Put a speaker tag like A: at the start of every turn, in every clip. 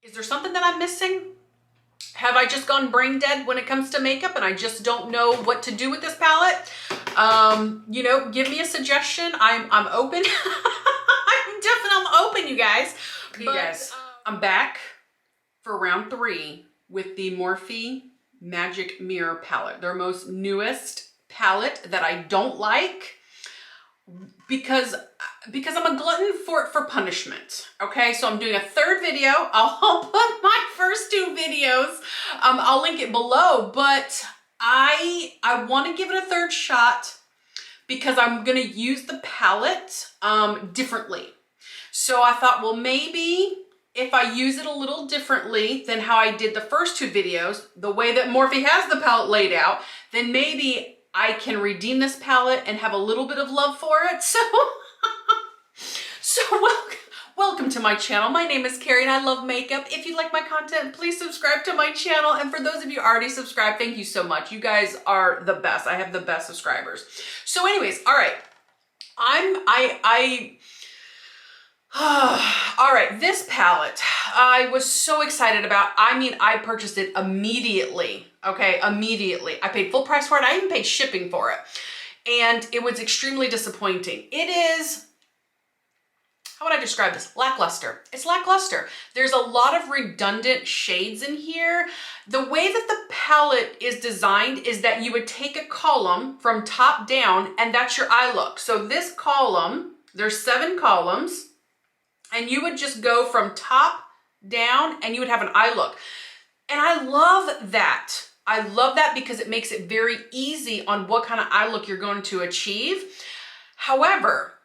A: Is there something that I'm missing? Have I just gone brain dead when it comes to makeup and I just don't know what to do with this palette? You know, give me a suggestion. I'm open. I'm open, you guys. Okay, you guys, I'm back for round 3 with the Morphe Magic Mirror palette. Their most newest palette that I don't like because I'm a glutton for punishment. Okay, so I'm doing a 3rd video. I'll put my first 2 videos. I'll link it below, but I want to give it a 3rd shot because I'm gonna use the palette differently. So I thought, well, maybe if I use it a little differently than how I did the first 2 videos, the way that Morphe has the palette laid out, then maybe I can redeem this palette and have a little bit of love for it. So welcome to my channel. My name is Carrie and I love makeup. If you like my content, please subscribe to my channel. And for those of you already subscribed, thank you so much. You guys are the best. I have the best subscribers. So anyways, all right. All right, this palette, I was so excited about. I mean, I purchased it immediately, okay, immediately. I paid full price for it. I even paid shipping for it. And it was extremely disappointing. It is, how would I describe this? Lackluster. It's lackluster. There's a lot of redundant shades in here. The way that the palette is designed is that you would take a column from top down and that's your eye look. So this column, there's 7 columns. And you would just go from top down and you would have an eye look. And I love that. I love that because it makes it very easy on what kind of eye look you're going to achieve. However,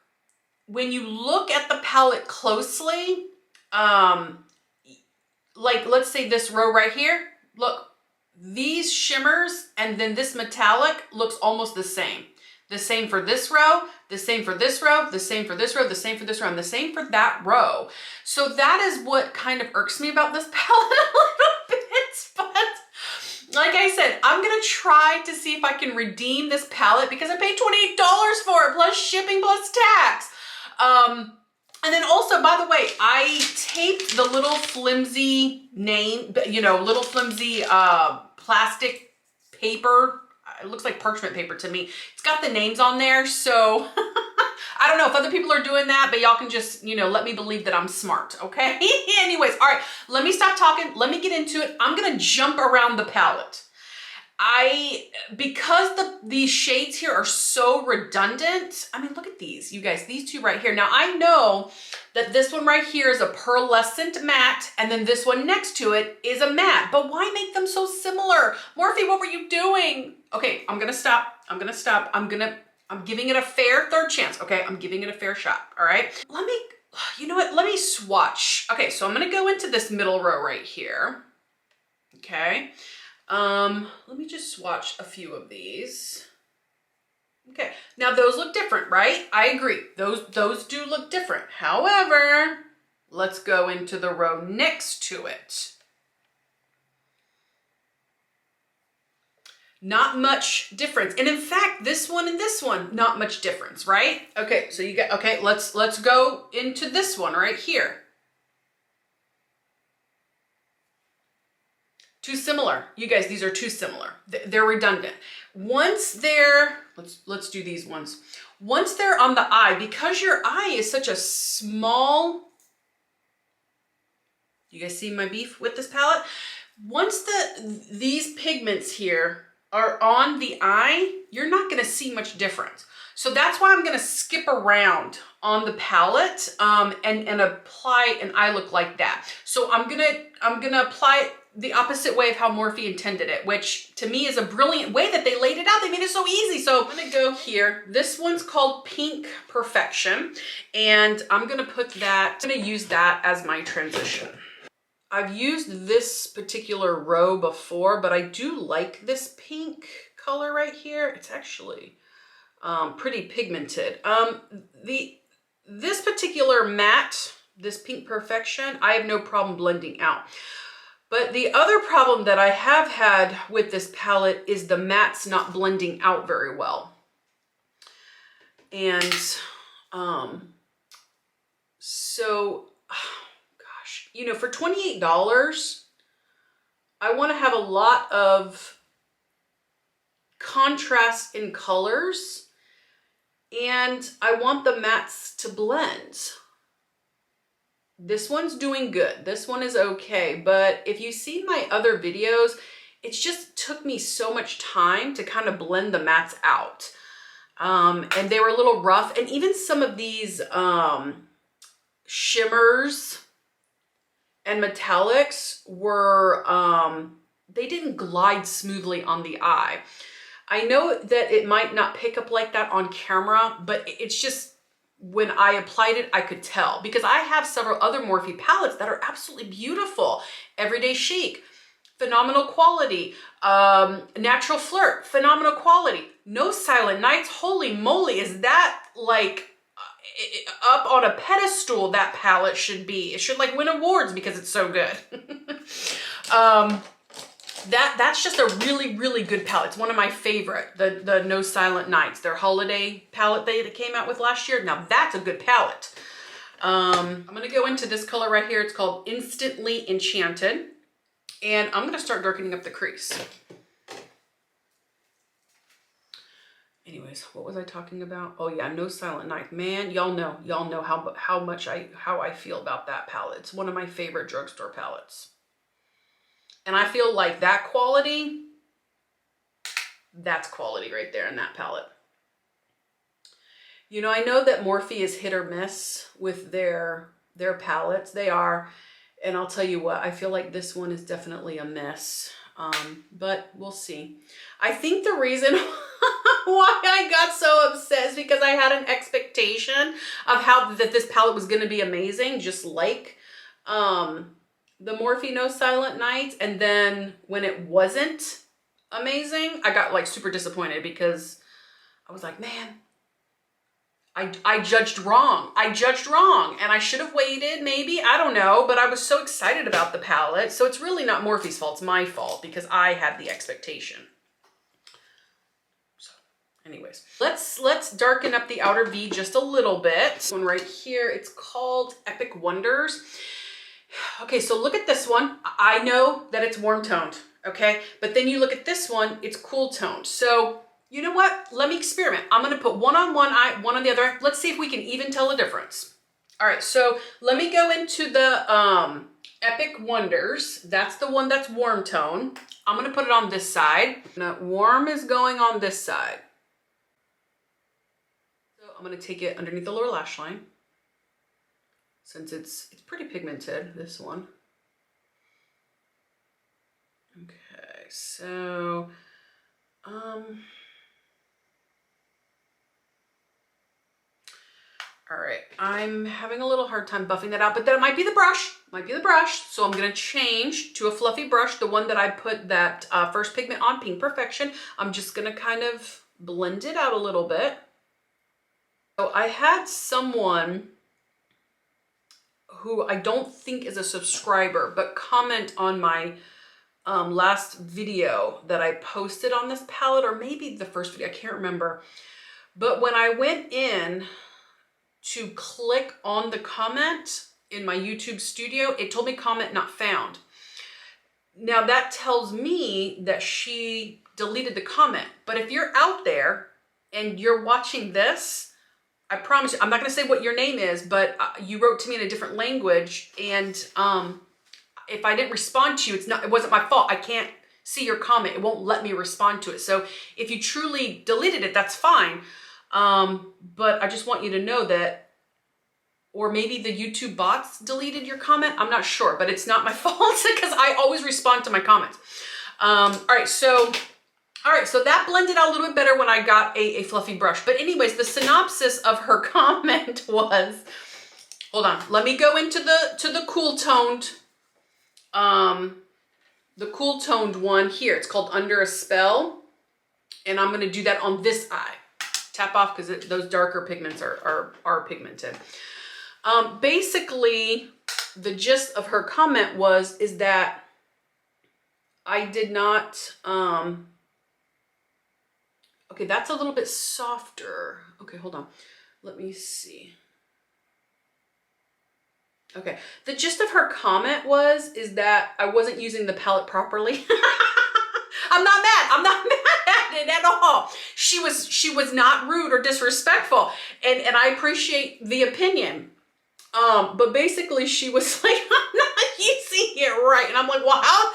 A: when you look at the palette closely, like let's say this row right here, look, these shimmers and then this metallic looks almost the same. The same for this row, the same for this row, the same for this row, the same for this row, and the same for that row. So that is what kind of irks me about this palette a little bit. But like I said, I'm gonna try to see if I can redeem this palette because I paid $28 for it, plus shipping, plus tax. And then also, by the way, I taped the little flimsy name, you know, little flimsy plastic paper. It looks like parchment paper to me. It's got the names on there, so I don't know if other people are doing that, but y'all can just, you know, let me believe that I'm smart, okay? Anyways, all right, let me stop talking. Let me get into it. I'm gonna jump around the palette. Because these shades here are so redundant, I mean, look at these, you guys, these 2 right here. Now, I know that this one right here is a pearlescent matte, and then this one next to it is a matte, but why make them so similar? Morphe, what were you doing? Okay, I'm gonna stop. I'm giving it a fair 3rd chance, okay? I'm giving it a fair shot, all right? You know what, let me swatch. Okay, so I'm gonna go into this middle row right here, okay? Let me just swatch a few of these. Okay, now those look different, right? I agree, those do look different. However, let's go into the row next to it. Not much difference. And in fact, this one and this one, not much difference, right? Okay, so you got, okay, let's go into this one right here. Too similar. You guys, these are too similar. They're redundant. Once they're, let's do these ones. Once they're on the eye, because your eye is such a small, you guys see my beef with this palette? Once these pigments here are on the eye, you're not gonna see much difference. So that's why I'm gonna skip around on the palette and apply an eye look like that. So I'm gonna apply it the opposite way of how Morphe intended it, which to me is a brilliant way that they laid it out. They made it so easy. So I'm gonna go here. This one's called Pink Perfection, and I'm gonna use that as my transition. I've used this particular row before, but I do like this pink color right here. It's actually pretty pigmented. This particular matte, this Pink Perfection, I have no problem blending out. But the other problem that I have had with this palette is the mattes not blending out very well. And so, gosh, you know, for $28, I want to have a lot of contrast in colors, and I want the mattes to blend. This one's doing good. This one is okay. But if you see my other videos, it just took me so much time to kind of blend the mattes out. And they were a little rough. And even some of these shimmers and metallics were, they didn't glide smoothly on the eye. I know that it might not pick up like that on camera, but it's just, when I applied it, I could tell, because I have several other Morphe palettes that are absolutely beautiful. Everyday Chic, phenomenal quality. Natural Flirt, phenomenal quality. No Silent Nights, holy moly, is that like up on a pedestal? That palette should be. It should like win awards because it's so good. That's just a really, really good palette. It's one of my favorite, the No Silent Nights, their holiday palette that came out with last year. Now that's a good palette. I'm gonna go into this color right here. It's called Instantly Enchanted. And I'm gonna start darkening up the crease. Anyways, what was I talking about? Oh yeah, No Silent Night. Man, y'all know how much I feel about that palette. It's one of my favorite drugstore palettes. And I feel like that quality, that's quality right there in that palette. You know, I know that Morphe is hit or miss with their palettes. They are. And I'll tell you what, I feel like this one is definitely a miss. But we'll see. I think the reason why I got so upset is because I had an expectation of that this palette was going to be amazing, just like the Morphe No Silent Nights. And then when it wasn't amazing, I got like super disappointed because I was like, man, I judged wrong. I judged wrong, and I should have waited maybe, I don't know, but I was so excited about the palette. So it's really not Morphe's fault, it's my fault because I had the expectation. So anyways, let's darken up the outer V just a little bit. This one right here, it's called Epic Wonders. Okay, so look at this one. I know that it's warm toned, okay? But then you look at this one, it's cool toned. So you know what? Let me experiment. I'm gonna put one on one eye, one on the other. Let's see if we can even tell the difference. All right, so let me go into the Epic Wonders. That's the one that's warm tone. I'm gonna put it on this side. Now, warm is going on this side. So I'm gonna take it underneath the lower lash line, since it's pretty pigmented, this one. Okay, so all right, I'm having a little hard time buffing that out, but that might be the brush, So I'm gonna change to a fluffy brush, the one that I put that first pigment on, Pink Perfection. I'm just gonna kind of blend it out a little bit. So I had someone who I don't think is a subscriber, but comment on my last video that I posted on this palette, or maybe the first video, I can't remember. But when I went in to click on the comment in my YouTube studio, it told me comment not found. Now that tells me that she deleted the comment. But if you're out there and you're watching this, I promise you, I'm not gonna say what your name is, but you wrote to me in a different language, and if I didn't respond to you, it wasn't my fault. I can't see your comment. It won't let me respond to it. So if you truly deleted it, that's fine. But I just want you to know that, or maybe the YouTube bots deleted your comment. I'm not sure, but it's not my fault because I always respond to my comments. All right, so that blended out a little bit better when I got a fluffy brush. But anyways, the synopsis of her comment was, hold on, let me go into the cool toned, one here. It's called Under a Spell. And I'm gonna do that on this eye. Tap off because those darker pigments are pigmented. Basically, the gist of her comment is that I did not, okay, that's a little bit softer. Okay, hold on. Let me see. Okay, the gist of her comment is that I wasn't using the palette properly. I'm not mad. I'm not mad at it at all. She was not rude or disrespectful, and I appreciate the opinion. But basically she was like, I'm not using it right, and I'm like, well, how?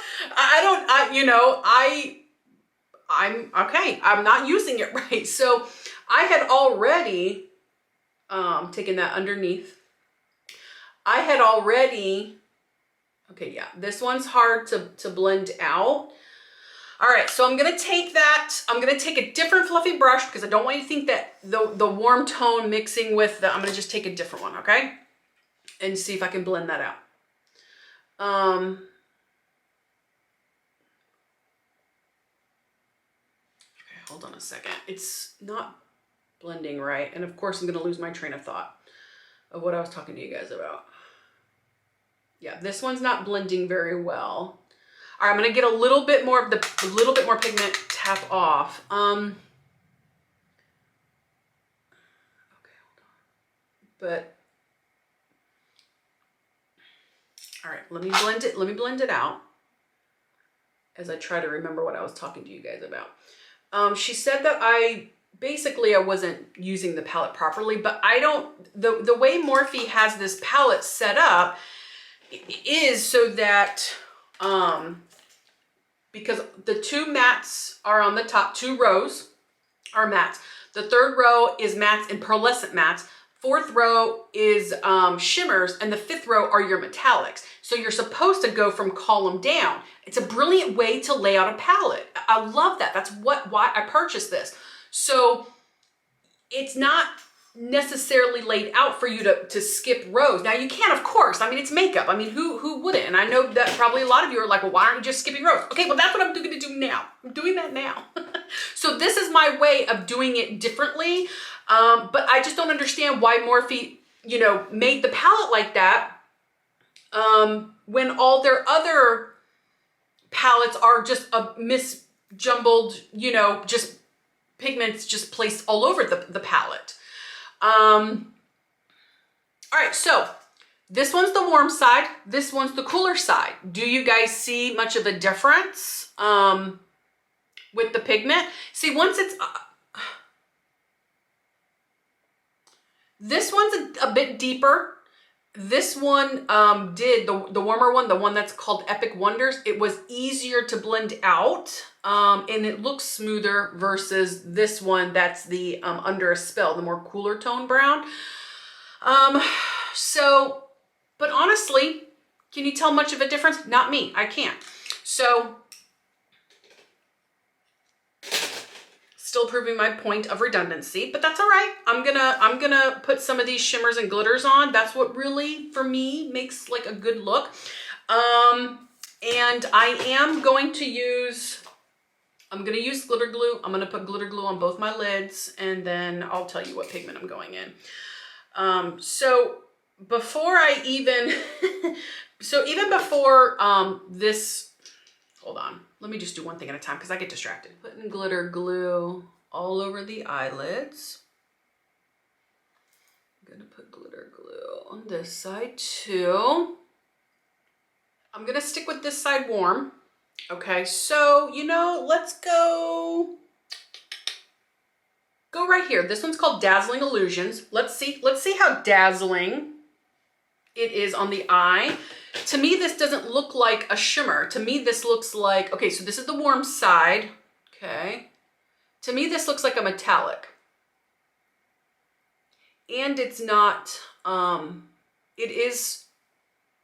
A: I'm okay. I'm not using it right. So I had already taken that underneath. I had already, okay, yeah, this one's hard to blend out. All right, so I'm gonna take that, I'm gonna take a different fluffy brush because I don't want you to think that the warm tone mixing with the, I'm gonna just take a different one, okay? And see if I can blend that out. Okay, hold on a second. It's not blending right. And of course I'm gonna lose my train of thought of what I was talking to you guys about. Yeah, this one's not blending very well. All right, I'm gonna get a little bit more pigment, tap off. Okay, hold on. But, all right, let me blend it out as I try to remember what I was talking to you guys about. She said that I wasn't using the palette properly, but I don't, the way Morphe has this palette set up is so that, because the two mattes are on the top, 2 rows are mattes. The 3rd row is mattes and pearlescent mattes. 4th row is shimmers, and the 5th row are your metallics. So you're supposed to go from column down. It's a brilliant way to lay out a palette. I love that. That's why I purchased this. So it's not necessarily laid out for you to skip rows. Now you can, of course. I mean, it's makeup. I mean, who wouldn't? And I know that probably a lot of you are like, well, why aren't you just skipping rows? Okay, well, that's what I'm going to do now. I'm doing that now. So this is my way of doing it differently. But I just don't understand why Morphe, made the palette like that, when all their other palettes are just a misjumbled, just pigments just placed all over the palette. All right, so this one's the warm side. This one's the cooler side. Do you guys see much of a difference with the pigment? See, once it's, this one's a bit deeper. This one did, the warmer one, the one that's called Epic Wonders, it was easier to blend out, and it looks smoother versus this one that's the Under a Spell, the more cooler tone brown. But honestly, can you tell much of a difference? Not me, I can't. So, still proving my point of redundancy, but that's all right. I'm gonna put some of these shimmers and glitters on. That's what really, for me, makes like a good look. And I am going to use, I'm gonna use glitter glue. I'm gonna put glitter glue on both my lids, and then I'll tell you what pigment I'm going in. So before I even, even before this, hold on. Let me just do one thing at a time because I get distracted. Putting glitter glue all over the eyelids. I'm gonna put glitter glue on this side too. I'm gonna stick with this side warm. Okay, so, let's go right here. This one's called Dazzling Illusions. Let's see how dazzling it is on the eye. To me, this doesn't look like a shimmer. To me, this looks like, okay, so this is the warm side, okay? To me, this looks like a metallic. And it's not,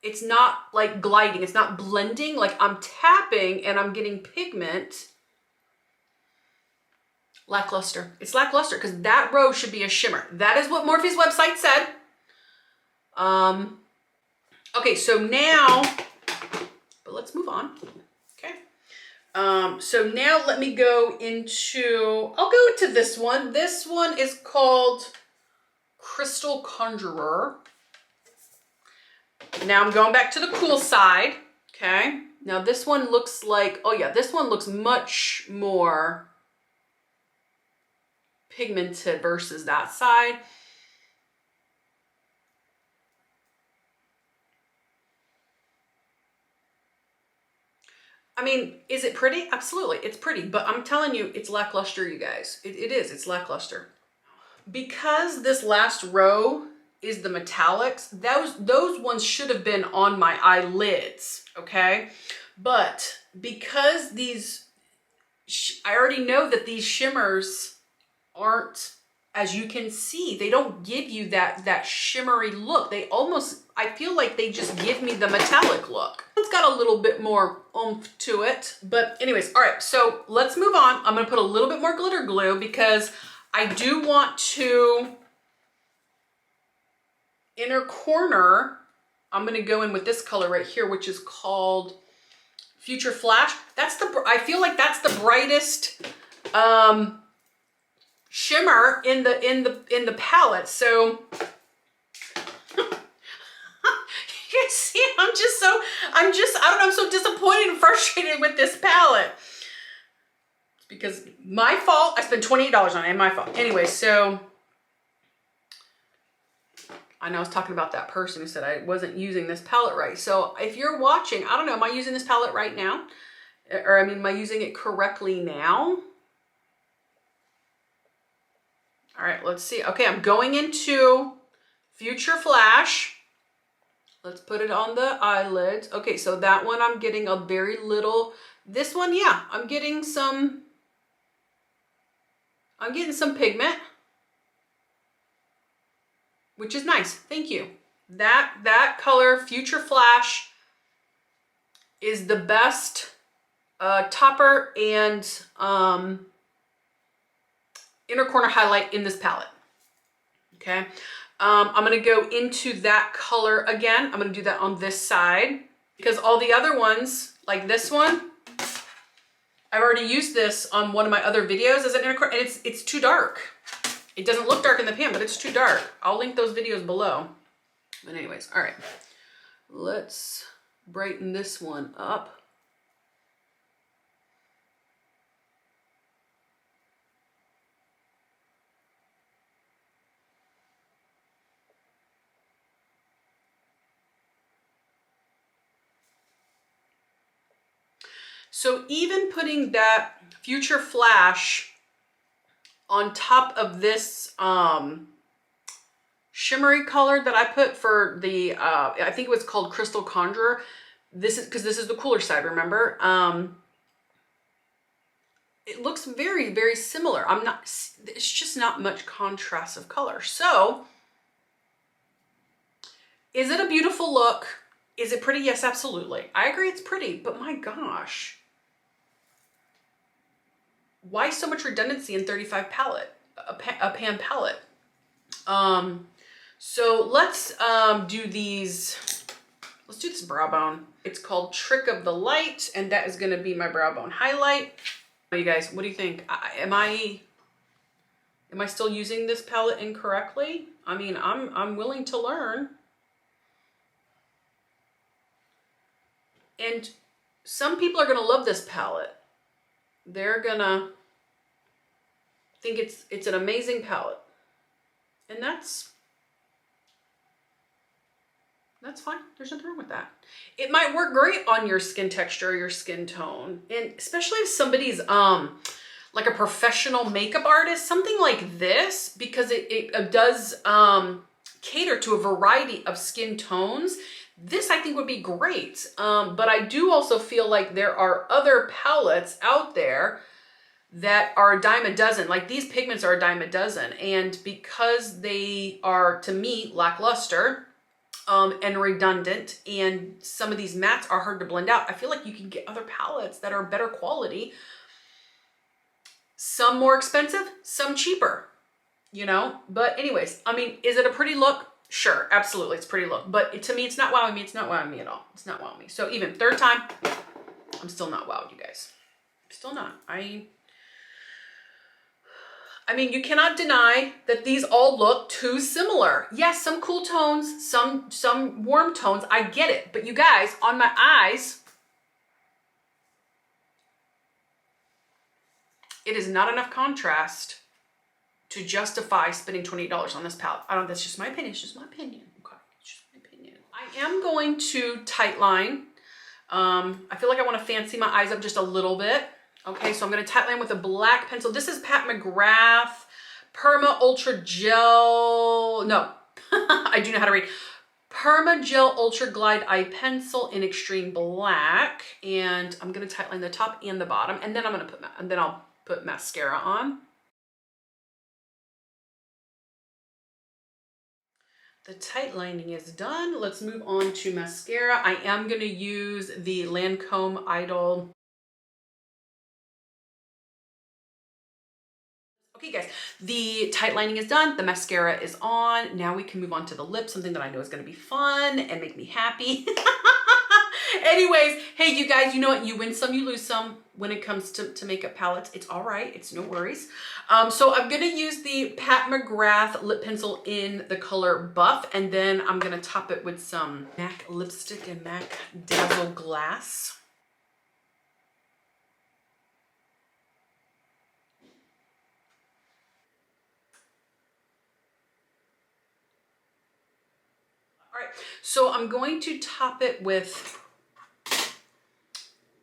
A: it's not like gliding. It's not blending. Like I'm tapping and I'm getting pigment. Lackluster. It's lackluster because that row should be a shimmer. That is what Morphe's website said. Okay, so now, but let's move on. Okay. So now let me go into, I'll go to this one. This one is called Crystal Conjurer. Now I'm going back to the cool side. Okay. Now this one looks like, oh yeah, this one looks much more pigmented versus that side. I mean, is it pretty? Absolutely, it's pretty, but I'm telling you, it's lackluster, you guys. It is, it's lackluster. Because this last row is the metallics, those ones should have been on my eyelids, okay? But because these, I already know that these shimmers aren't, as you can see, they don't give you that shimmery look. They almost, I feel like they just give me the metallic look. It's got a little bit more oomph to it. But anyways, all right, so let's move on. I'm gonna put a little bit more glitter glue because I do want to, inner corner, I'm gonna go in with this color right here, which is called Future Flash. That's the, I feel like that's the brightest shimmer in the palette. So you can see I don't know, I'm so disappointed and frustrated with this palette. It's because my fault. I spent $28 on it, my fault. Anyway, so I know I was talking about that person who said I wasn't using this palette right. So if you're watching, I don't know, am I using this palette right now? Or I mean, am I using it correctly now? All right, let's see. Okay, I'm going into Future Flash. Let's put it on the eyelids. Okay, so that one I'm getting a very little, this one, yeah, I'm getting some pigment, which is nice. Thank you. That color, Future Flash, is the best topper and inner corner highlight in this palette. Okay, I'm gonna go into that color again. I'm gonna do that on this side because all the other ones, like this one, I've already used this on one of my other videos as an inner corner, and it's too dark. It doesn't look dark in the pan, but it's too dark. I'll link those videos below. But anyways, all right, let's brighten this one up. So even putting that Future Flash on top of this shimmery color that I put for the, I think it was called Crystal Conjurer. This is, because this is the cooler side, remember? It looks very, very similar. It's just not much contrast of color. So, is it a beautiful look? Is it pretty? Yes, absolutely. I agree it's pretty, but my gosh. Why so much redundancy in 35 palette, a pan palette? So let's do these, let's do this brow bone. It's called Trick of the Light, and that is gonna be my brow bone highlight. You guys, what do you think? Am I still using this palette incorrectly? I mean, I'm willing to learn. And some people are gonna love this palette. They're gonna think it's an amazing palette. And that's fine. There's nothing wrong with that. It might work great on your skin texture, your skin tone. And especially if somebody's like a professional makeup artist, something like this, because it does cater to a variety of skin tones. This I think would be great. But I do also feel like there are other palettes out there that are a dime a dozen. Like these pigments are a dime a dozen. And because they are, to me, lackluster and redundant, and some of these mattes are hard to blend out, I feel like you can get other palettes that are better quality. Some more expensive, some cheaper, you know? But anyways, I mean, is it a pretty look? Sure, absolutely, it's a pretty look. But to me, it's not wowing me. It's not wowing me at all. It's not wowing me. So even third time, I'm still not wowed, you guys. I'm still not. I mean, you cannot deny that these all look too similar. Yes, some cool tones, some warm tones. I get it. But you guys, on my eyes, it is not enough contrast to justify spending $28 on this palette. That's just my opinion. It's just my opinion. Okay, it's just my opinion. I am going to tightline I feel like I want to fancy my eyes up just a little bit. Okay, so I'm going to tightline with a black pencil. This is Pat McGrath Perma Ultra Gel. No, I do know how to read. Perma Gel Ultra Glide Eye Pencil in extreme black, and I'm going to tightline the top and the bottom, and then I'll put mascara on. The tight lining is done. Let's move on to mascara. I am going to use the Lancome Idol. Okay guys, the tight lining is done. The mascara is on. Now we can move on to the lips, something that I know is going to be fun and make me happy. Anyways, hey you guys, you know what? You win some, you lose some when it comes to makeup palettes. It's all right. It's no worries. So I'm going to use the Pat McGrath lip pencil in the color Buff, and then I'm going to top it with some MAC lipstick and MAC Dazzle Glass. All right, so I'm going to top it with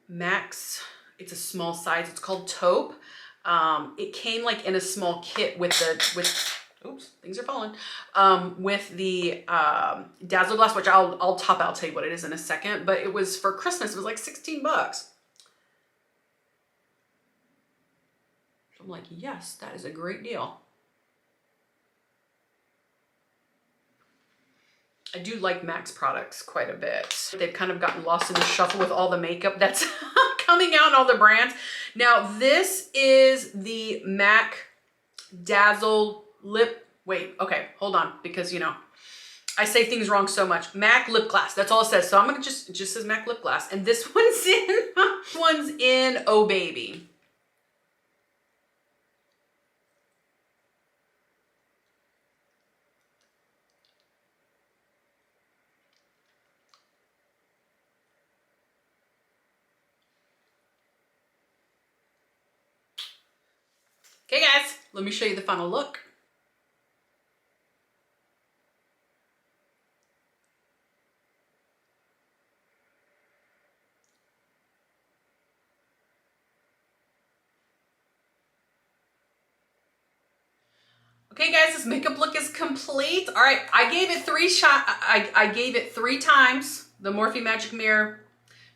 A: MAC's, it's a small size, it's called Taupe. It came like in a small kit with oops, things are falling, with the Dazzle Glass, which I'll top out, I'll tell you what it is in a second, but it was for Christmas, it was like 16 bucks. I'm like, yes, that is a great deal. I do like MAC's products quite a bit. They've kind of gotten lost in the shuffle with all the makeup that's coming out, all the brands. Now this is the MAC Dazzle Lip, wait, okay, hold on, because you know, I say things wrong so much. MAC Lip Glass, that's all it says. So I'm gonna it just says MAC Lip Glass. And this one's in Oh Baby. Okay guys, let me show you the final look. Okay guys, this makeup look is complete. All right, I gave it I gave it 3 times. The Morphe Magic Mirror,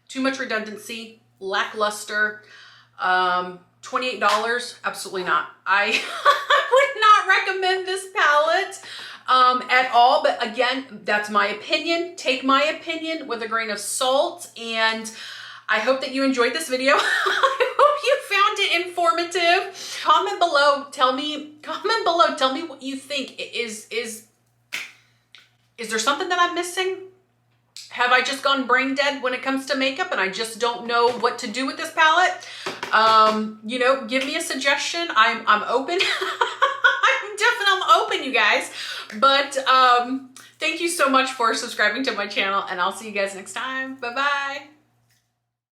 A: too much redundancy, lackluster, $28, absolutely not. I would not recommend this palette at all, but again, that's my opinion. Take my opinion with a grain of salt, and I hope that you enjoyed this video. I hope you found it informative. Comment below, tell me what you think. Is there something that I'm missing? Have I just gone brain dead when it comes to makeup and I just don't know what to do with this palette? You know, give me a suggestion. I'm open. I'm open, you guys. But thank you so much for subscribing to my channel, and I'll see you guys next time. Bye-bye.